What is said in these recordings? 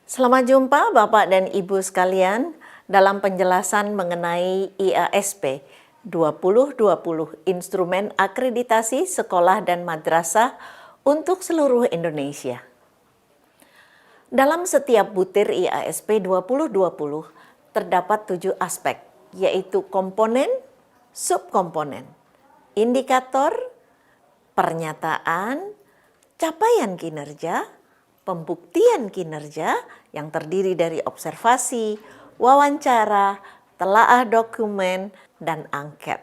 Selamat jumpa Bapak dan Ibu sekalian dalam penjelasan mengenai IASP 2020 Instrumen Akreditasi Sekolah dan Madrasah untuk seluruh Indonesia. Dalam setiap butir IASP 2020 terdapat 7 aspek, yaitu komponen, subkomponen, indikator, pernyataan, capaian kinerja, pembuktian kinerja yang terdiri dari observasi, wawancara, telaah dokumen, dan angket.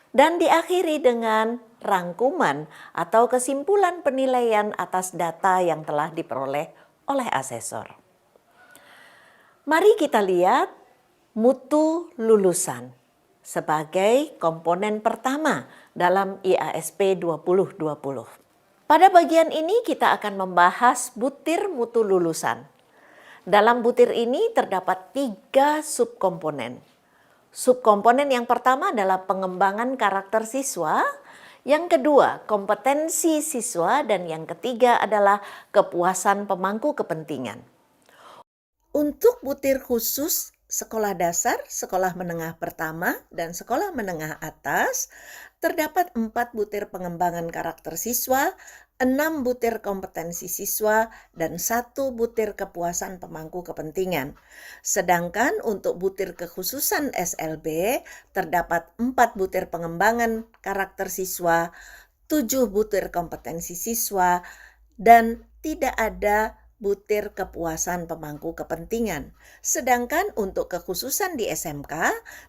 Dan diakhiri dengan rangkuman atau kesimpulan penilaian atas data yang telah diperoleh oleh asesor. Mari kita lihat mutu lulusan sebagai komponen pertama dalam IASP 2020. Pada bagian ini kita akan membahas butir mutu lulusan. Dalam butir ini terdapat 3 subkomponen. Subkomponen yang pertama adalah pengembangan karakter siswa, yang kedua kompetensi siswa, dan yang ketiga adalah kepuasan pemangku kepentingan. Untuk butir khusus sekolah dasar, sekolah menengah pertama, dan sekolah menengah atas, terdapat 4 butir pengembangan karakter siswa, 6 butir kompetensi siswa, dan 1 butir kepuasan pemangku kepentingan. Sedangkan untuk butir kekhususan SLB, terdapat 4 butir pengembangan karakter siswa, 7 butir kompetensi siswa, dan tidak ada butir kepuasan pemangku kepentingan. Sedangkan untuk kekhususan di SMK,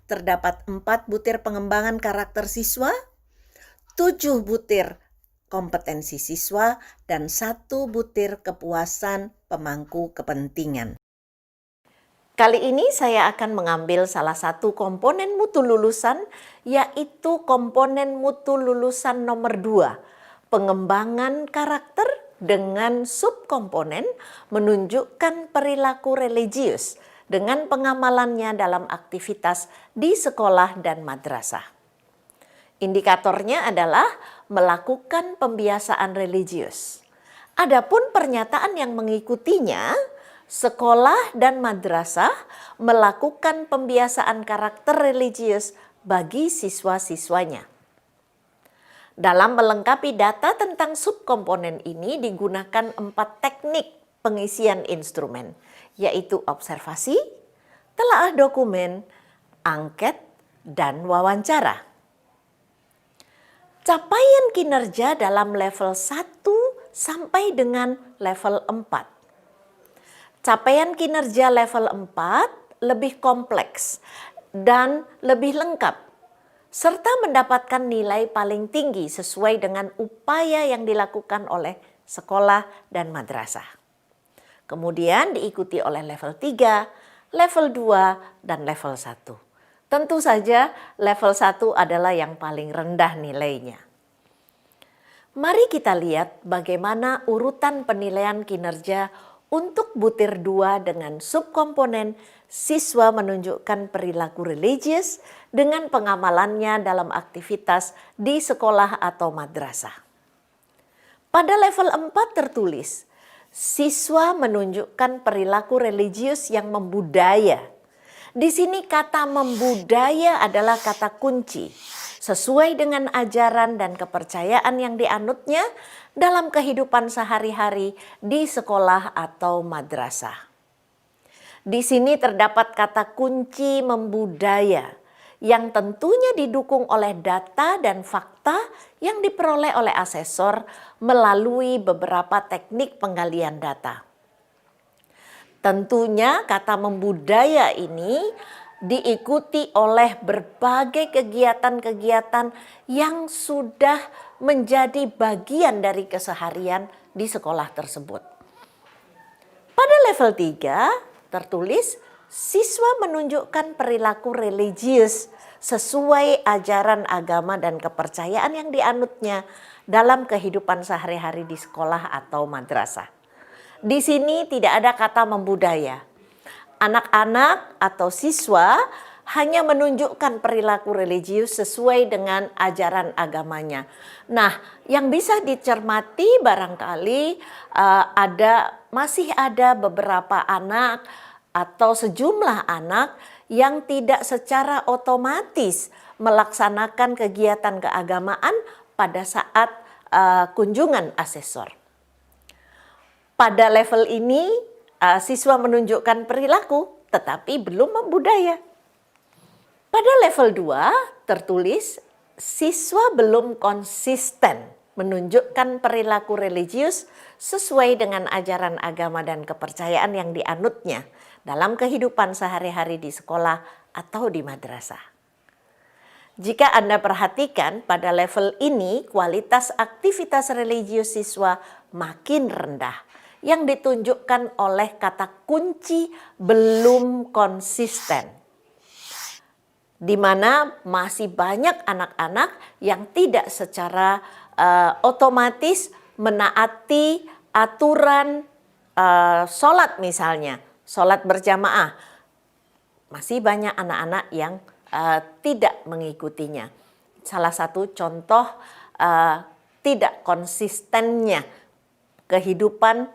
terdapat 4 butir pengembangan karakter siswa, 7 butir kompetensi siswa, dan 1 butir kepuasan pemangku kepentingan. Kali ini saya akan mengambil salah satu komponen mutu lulusan, yaitu komponen mutu lulusan nomor 2, pengembangan karakter dengan subkomponen menunjukkan perilaku religius dengan pengamalannya dalam aktivitas di sekolah dan madrasah. Indikatornya adalah melakukan pembiasaan religius. Adapun pernyataan yang mengikutinya, sekolah dan madrasah melakukan pembiasaan karakter religius bagi siswa-siswanya. Dalam melengkapi data tentang subkomponen ini digunakan 4 teknik pengisian instrumen, yaitu observasi, telaah dokumen, angket, dan wawancara. Capaian kinerja dalam level 1 sampai dengan level 4. Capaian kinerja level 4 lebih kompleks dan lebih lengkap, serta mendapatkan nilai paling tinggi sesuai dengan upaya yang dilakukan oleh sekolah dan madrasah. Kemudian diikuti oleh level 3, level 2, dan level 1. Tentu saja level 1 adalah yang paling rendah nilainya. Mari kita lihat bagaimana urutan penilaian kinerja untuk butir 2 dengan subkomponen siswa menunjukkan perilaku religius dengan pengamalannya dalam aktivitas di sekolah atau madrasah. Pada level 4 tertulis, siswa menunjukkan perilaku religius yang membudaya. Di sini kata membudaya adalah kata kunci, sesuai dengan ajaran dan kepercayaan yang dianutnya dalam kehidupan sehari-hari di sekolah atau madrasah. Di sini terdapat kata kunci membudaya yang tentunya didukung oleh data dan fakta yang diperoleh oleh asesor melalui beberapa teknik penggalian data. Tentunya kata membudaya ini diikuti oleh berbagai kegiatan-kegiatan yang sudah menjadi bagian dari keseharian di sekolah tersebut. Pada level 3 tertulis siswa menunjukkan perilaku religius sesuai ajaran agama dan kepercayaan yang dianutnya dalam kehidupan sehari-hari di sekolah atau madrasah. Di sini tidak ada kata membudaya. Anak-anak atau siswa hanya menunjukkan perilaku religius sesuai dengan ajaran agamanya. Nah, yang bisa dicermati barangkali masih ada beberapa anak atau sejumlah anak yang tidak secara otomatis melaksanakan kegiatan keagamaan pada saat kunjungan asesor. Pada level ini, siswa menunjukkan perilaku tetapi belum membudaya. Pada level 2 tertulis siswa belum konsisten menunjukkan perilaku religius sesuai dengan ajaran agama dan kepercayaan yang dianutnya dalam kehidupan sehari-hari di sekolah atau di madrasah. Jika Anda perhatikan pada level ini kualitas aktivitas religius siswa makin rendah yang ditunjukkan oleh kata kunci belum konsisten, di mana masih banyak anak-anak yang tidak secara otomatis menaati aturan sholat misalnya, sholat berjamaah. Masih banyak anak-anak yang tidak mengikutinya. Salah satu contoh tidak konsistennya kehidupan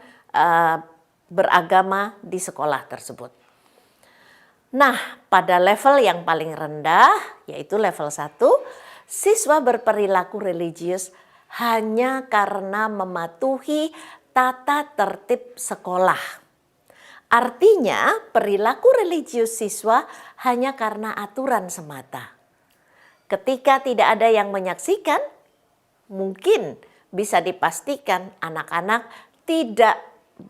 beragama di sekolah tersebut. Nah, pada level yang paling rendah, yaitu level 1, siswa berperilaku religius hanya karena mematuhi tata tertib sekolah. Artinya, perilaku religius siswa hanya karena aturan semata. Ketika tidak ada yang menyaksikan, mungkin bisa dipastikan anak-anak tidak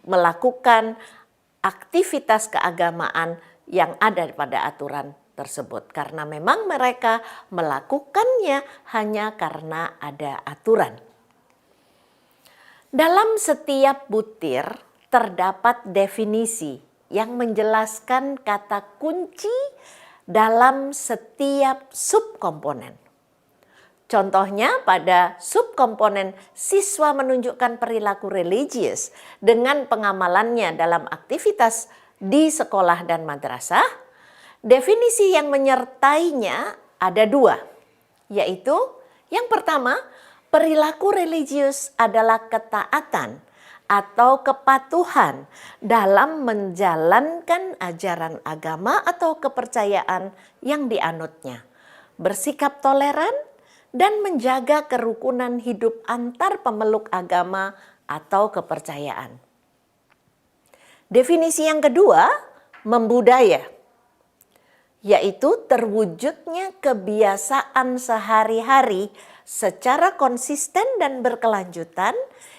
melakukan aktivitas keagamaan yang ada pada aturan tersebut. Karena memang mereka melakukannya hanya karena ada aturan. Dalam setiap butir terdapat definisi yang menjelaskan kata kunci dalam setiap subkomponen. Contohnya pada subkomponen siswa menunjukkan perilaku religius dengan pengamalannya dalam aktivitas di sekolah dan madrasah, definisi yang menyertainya ada 2, yaitu yang pertama, perilaku religius adalah ketaatan atau kepatuhan dalam menjalankan ajaran agama atau kepercayaan yang dianutnya, bersikap toleran, dan menjaga kerukunan hidup antar pemeluk agama atau kepercayaan. Definisi yang kedua, membudaya, yaitu terwujudnya kebiasaan sehari-hari secara konsisten dan berkelanjutan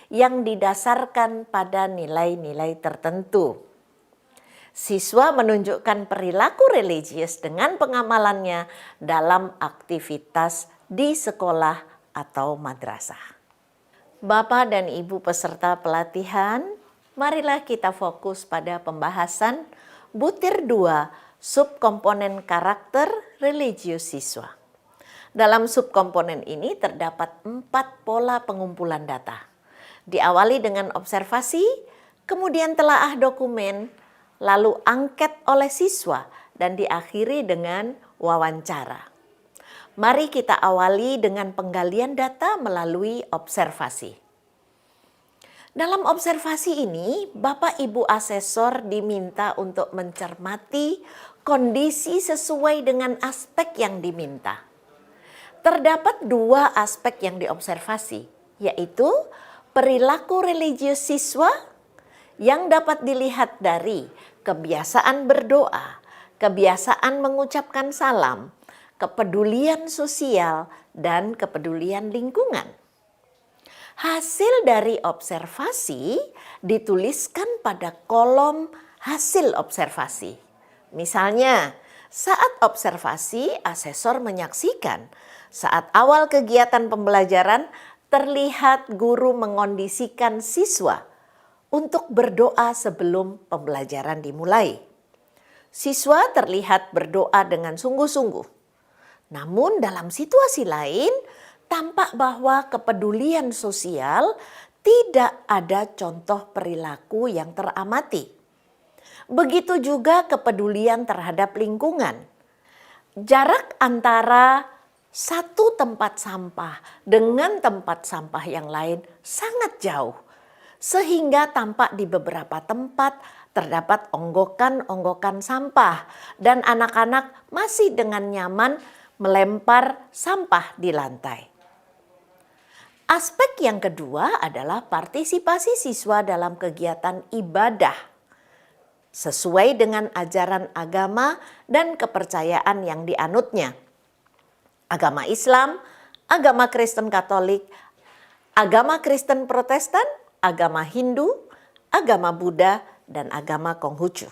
yang didasarkan pada nilai-nilai tertentu. Siswa menunjukkan perilaku religius dengan pengamalannya dalam aktivitas di sekolah atau madrasah. Bapak dan Ibu peserta pelatihan, marilah kita fokus pada pembahasan butir 2 subkomponen karakter religius siswa. Dalam subkomponen ini terdapat 4 pola pengumpulan data. Diawali dengan observasi, kemudian telaah dokumen, lalu angket oleh siswa, dan diakhiri dengan wawancara. Mari kita awali dengan penggalian data melalui observasi. Dalam observasi ini, Bapak Ibu asesor diminta untuk mencermati kondisi sesuai dengan aspek yang diminta. Terdapat 2 aspek yang diobservasi, yaitu perilaku religius siswa yang dapat dilihat dari kebiasaan berdoa, kebiasaan mengucapkan salam, kepedulian sosial, dan kepedulian lingkungan. Hasil dari observasi dituliskan pada kolom hasil observasi. Misalnya, saat observasi, asesor menyaksikan saat awal kegiatan pembelajaran terlihat guru mengondisikan siswa untuk berdoa sebelum pembelajaran dimulai. Siswa terlihat berdoa dengan sungguh-sungguh. Namun dalam situasi lain, tampak bahwa kepedulian sosial tidak ada contoh perilaku yang teramati. Begitu juga kepedulian terhadap lingkungan. jarak antara satu tempat sampah dengan tempat sampah yang lain sangat jauh, sehingga tampak di beberapa tempat terdapat onggokan-onggokan sampah dan anak-anak masih dengan nyaman melempar sampah di lantai. Aspek yang kedua adalah partisipasi siswa dalam kegiatan ibadah sesuai dengan ajaran agama dan kepercayaan yang dianutnya. Agama Islam, agama Kristen Katolik, agama Kristen Protestan, agama Hindu, agama Buddha, dan agama Konghucu.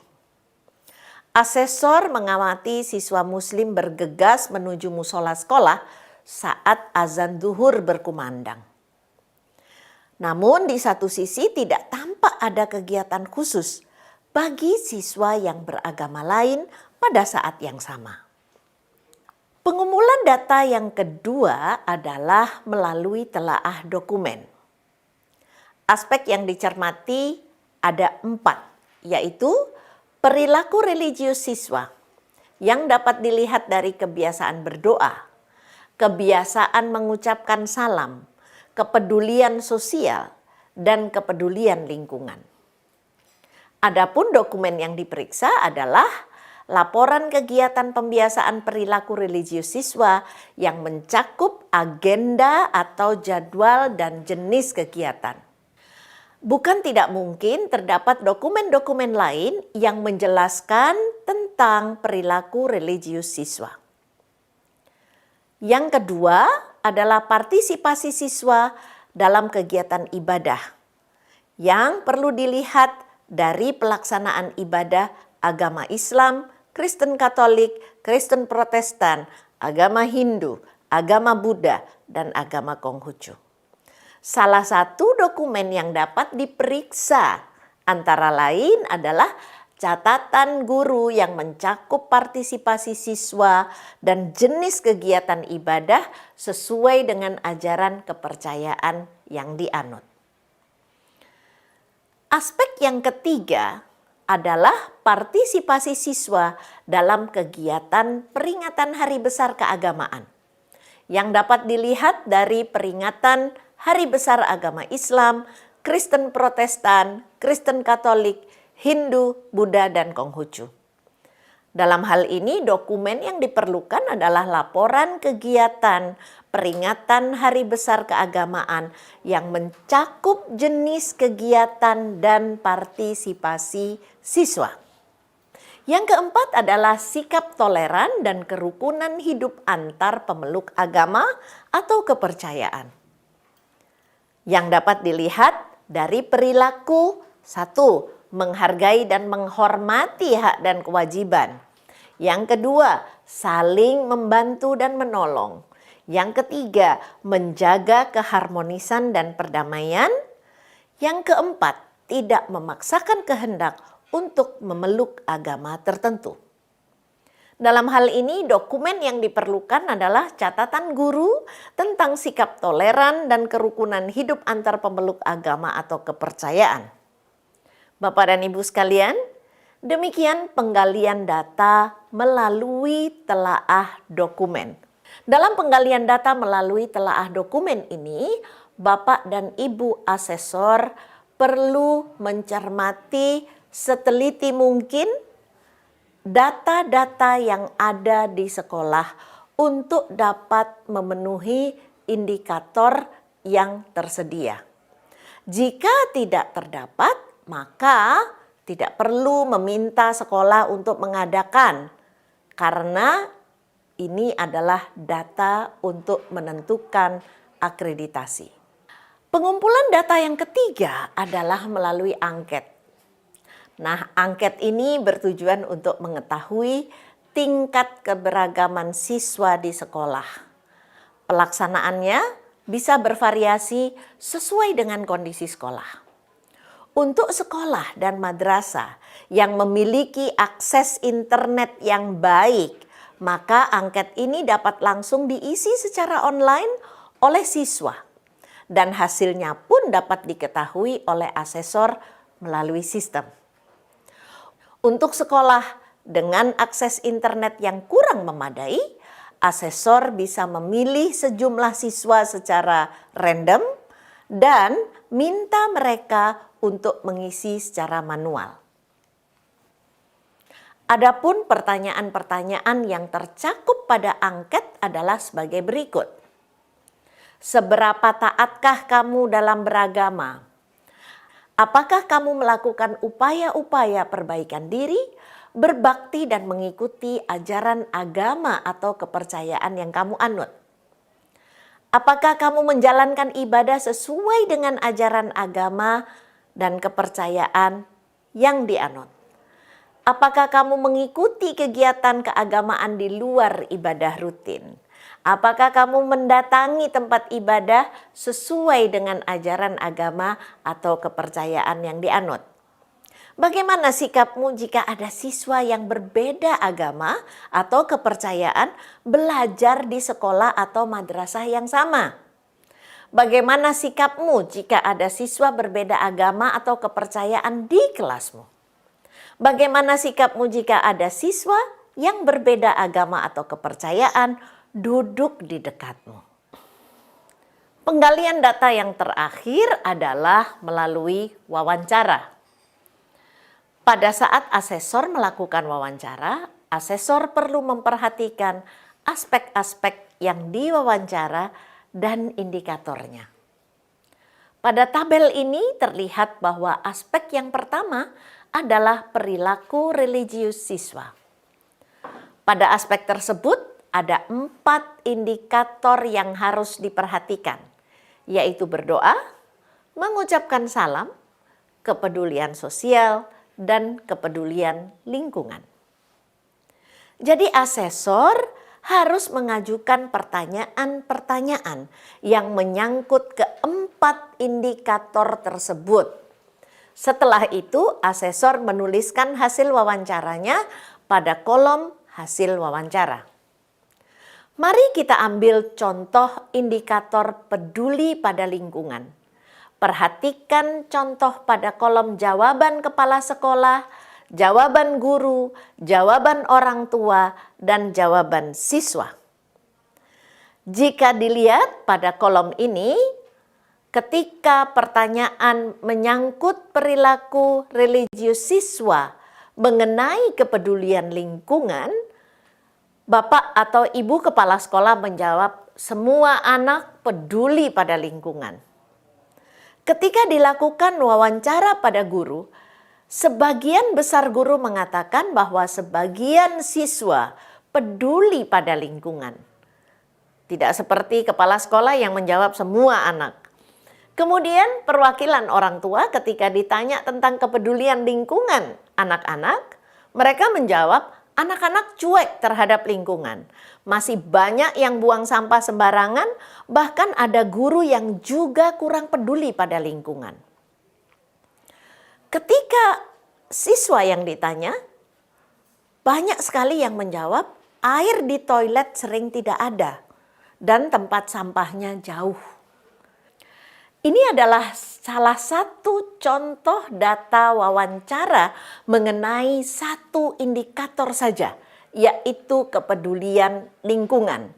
Asesor mengamati siswa muslim bergegas menuju musola sekolah saat azan zuhur berkumandang. Namun di satu sisi tidak tampak ada kegiatan khusus bagi siswa yang beragama lain pada saat yang sama. Pengumpulan data yang kedua adalah melalui telaah dokumen. Aspek yang dicermati ada 4, yaitu perilaku religius siswa yang dapat dilihat dari kebiasaan berdoa, kebiasaan mengucapkan salam, kepedulian sosial, dan kepedulian lingkungan. Adapun dokumen yang diperiksa adalah laporan kegiatan pembiasaan perilaku religius siswa yang mencakup agenda atau jadwal dan jenis kegiatan. Bukan tidak mungkin terdapat dokumen-dokumen lain yang menjelaskan tentang perilaku religius siswa. Yang kedua adalah partisipasi siswa dalam kegiatan ibadah yang perlu dilihat dari pelaksanaan ibadah agama Islam, Kristen Katolik, Kristen Protestan, agama Hindu, agama Buddha, dan agama Konghucu. Salah satu dokumen yang dapat diperiksa antara lain adalah catatan guru yang mencakup partisipasi siswa dan jenis kegiatan ibadah sesuai dengan ajaran kepercayaan yang dianut. Aspek yang ketiga adalah partisipasi siswa dalam kegiatan peringatan Hari Besar Keagamaan yang dapat dilihat dari peringatan Hari Besar Agama Islam, Kristen Protestan, Kristen Katolik, Hindu, Buddha, dan Konghucu. Dalam hal ini dokumen yang diperlukan adalah laporan kegiatan peringatan Hari Besar Keagamaan yang mencakup jenis kegiatan dan partisipasi siswa. Yang keempat adalah sikap toleran dan kerukunan hidup antar pemeluk agama atau kepercayaan. Yang dapat dilihat dari perilaku 1. Menghargai dan menghormati hak dan kewajiban. Yang kedua, saling membantu dan menolong. Yang ketiga, menjaga keharmonisan dan perdamaian. Yang keempat, tidak memaksakan kehendak untuk memeluk agama tertentu. Dalam hal ini, dokumen yang diperlukan adalah catatan guru tentang sikap toleran dan kerukunan hidup antar pemeluk agama atau kepercayaan. Bapak dan Ibu sekalian, demikian penggalian data melalui telaah dokumen. Dalam penggalian data melalui telaah dokumen ini, Bapak dan Ibu asesor perlu mencermati seteliti mungkin data-data yang ada di sekolah untuk dapat memenuhi indikator yang tersedia. Jika tidak terdapat, maka tidak perlu meminta sekolah untuk mengadakan, karena ini adalah data untuk menentukan akreditasi. Pengumpulan data yang ketiga adalah melalui angket. Nah, angket ini bertujuan untuk mengetahui tingkat keberagaman siswa di sekolah. Pelaksanaannya bisa bervariasi sesuai dengan kondisi sekolah. Untuk sekolah dan madrasah yang memiliki akses internet yang baik, maka angket ini dapat langsung diisi secara online oleh siswa. Dan hasilnya pun dapat diketahui oleh asesor melalui sistem. Untuk sekolah dengan akses internet yang kurang memadai, asesor bisa memilih sejumlah siswa secara random dan minta mereka untuk mengisi secara manual. Adapun pertanyaan-pertanyaan yang tercakup pada angket adalah sebagai berikut. Seberapa taatkah kamu dalam beragama? Apakah kamu melakukan upaya-upaya perbaikan diri, berbakti dan mengikuti ajaran agama atau kepercayaan yang kamu anut? Apakah kamu menjalankan ibadah sesuai dengan ajaran agama dan kepercayaan yang dianut? Apakah kamu mengikuti kegiatan keagamaan di luar ibadah rutin? Apakah kamu mendatangi tempat ibadah sesuai dengan ajaran agama atau kepercayaan yang dianut? Bagaimana sikapmu jika ada siswa yang berbeda agama atau kepercayaan belajar di sekolah atau madrasah yang sama? Bagaimana sikapmu jika ada siswa berbeda agama atau kepercayaan di kelasmu? Bagaimana sikapmu jika ada siswa yang berbeda agama atau kepercayaan duduk di dekatmu? Penggalian data yang terakhir adalah melalui wawancara. Pada saat asesor melakukan wawancara, asesor perlu memperhatikan aspek-aspek yang diwawancara dan indikatornya. Pada tabel ini terlihat bahwa aspek yang pertama adalah perilaku religius siswa. Pada aspek tersebut ada 4 indikator yang harus diperhatikan, yaitu berdoa, mengucapkan salam, kepedulian sosial, dan kepedulian lingkungan. Jadi asesor harus mengajukan pertanyaan-pertanyaan yang menyangkut ke-4 indikator tersebut. Setelah itu, asesor menuliskan hasil wawancaranya pada kolom hasil wawancara. Mari kita ambil contoh indikator peduli pada lingkungan. Perhatikan contoh pada kolom jawaban kepala sekolah, jawaban guru, jawaban orang tua, dan jawaban siswa. Jika dilihat pada kolom ini, ketika pertanyaan menyangkut perilaku religius siswa mengenai kepedulian lingkungan, Bapak atau Ibu kepala sekolah menjawab, semua anak peduli pada lingkungan. Ketika dilakukan wawancara pada guru, sebagian besar guru mengatakan bahwa sebagian siswa peduli pada lingkungan. Tidak seperti kepala sekolah yang menjawab semua anak. Kemudian perwakilan orang tua ketika ditanya tentang kepedulian lingkungan anak-anak, mereka menjawab anak-anak cuek terhadap lingkungan. Masih banyak yang buang sampah sembarangan, bahkan ada guru yang juga kurang peduli pada lingkungan. Ketika siswa yang ditanya, banyak sekali yang menjawab air di toilet sering tidak ada dan tempat sampahnya jauh. Ini adalah salah satu contoh data wawancara mengenai satu indikator saja, yaitu kepedulian lingkungan.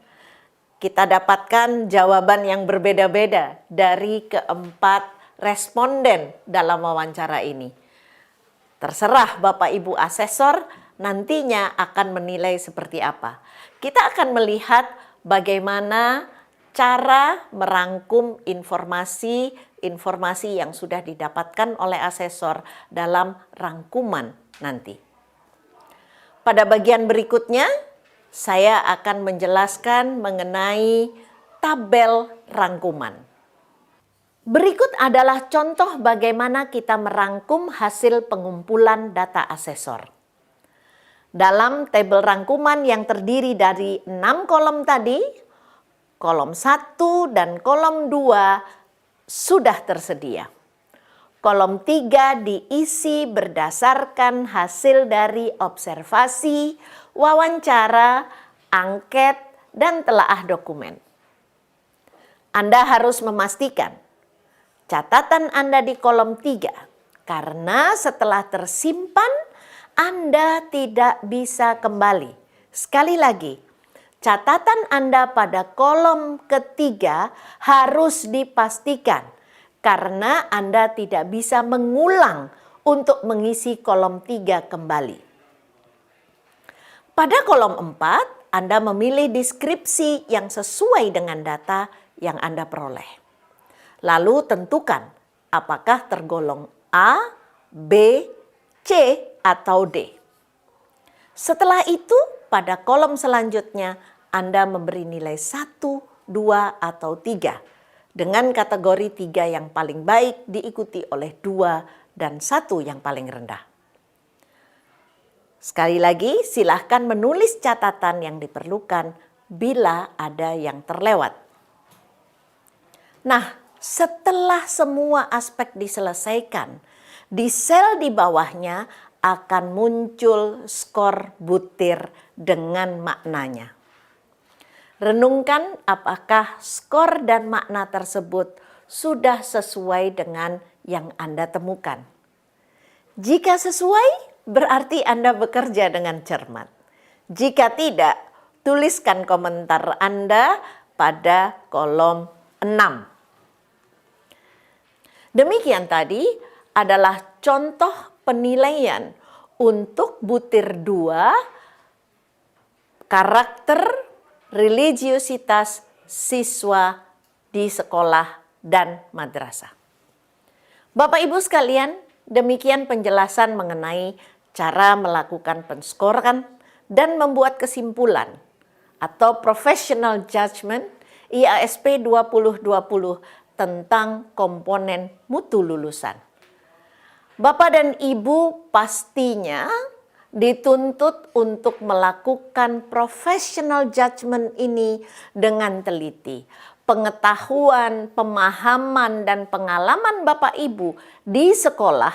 Kita dapatkan jawaban yang berbeda-beda dari keempat responden dalam wawancara ini. Terserah Bapak Ibu asesor nantinya akan menilai seperti apa. Kita akan melihat bagaimana cara merangkum informasi yang sudah didapatkan oleh asesor dalam rangkuman nanti. Pada bagian berikutnya, saya akan menjelaskan mengenai tabel rangkuman. Berikut adalah contoh bagaimana kita merangkum hasil pengumpulan data asesor. Dalam tabel rangkuman yang terdiri dari 6 kolom tadi, kolom 1 dan kolom 2 sudah tersedia. Kolom 3 diisi berdasarkan hasil dari observasi, wawancara, angket, dan telaah dokumen. Anda harus memastikan catatan Anda di kolom 3, karena setelah tersimpan Anda tidak bisa kembali. Sekali lagi, catatan Anda pada kolom ketiga harus dipastikan karena Anda tidak bisa mengulang untuk mengisi kolom 3 kembali. Pada kolom 4, Anda memilih deskripsi yang sesuai dengan data yang Anda peroleh. Lalu tentukan apakah tergolong A, B, C, atau D. Setelah itu, pada kolom selanjutnya Anda memberi nilai 1, 2, atau 3. Dengan kategori 3 yang paling baik diikuti oleh 2 dan 1 yang paling rendah. Sekali lagi, silahkan menulis catatan yang diperlukan bila ada yang terlewat. Nah, setelah semua aspek diselesaikan, di sel di bawahnya akan muncul skor butir dengan maknanya. Renungkan apakah skor dan makna tersebut sudah sesuai dengan yang Anda temukan. Jika sesuai, berarti Anda bekerja dengan cermat. Jika tidak, tuliskan komentar Anda pada kolom 6. Demikian tadi adalah contoh penilaian untuk butir 2 karakter religiositas siswa di sekolah dan madrasah. Bapak Ibu sekalian, demikian penjelasan mengenai cara melakukan penskoran dan membuat kesimpulan atau professional judgment IASP 2020 tentang komponen mutu lulusan. Bapak dan Ibu pastinya dituntut untuk melakukan professional judgment ini dengan teliti. Pengetahuan, pemahaman, dan pengalaman Bapak Ibu di sekolah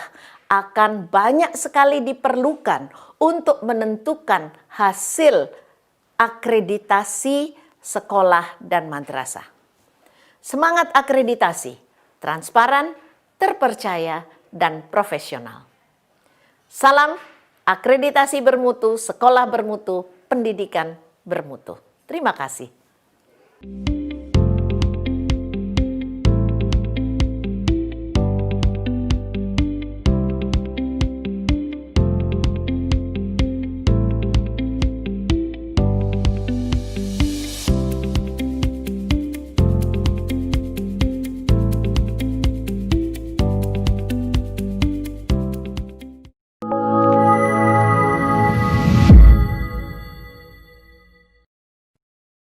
akan banyak sekali diperlukan untuk menentukan hasil akreditasi sekolah dan madrasah. Semangat akreditasi, transparan, terpercaya, dan profesional. Salam akreditasi bermutu, sekolah bermutu, pendidikan bermutu. Terima kasih.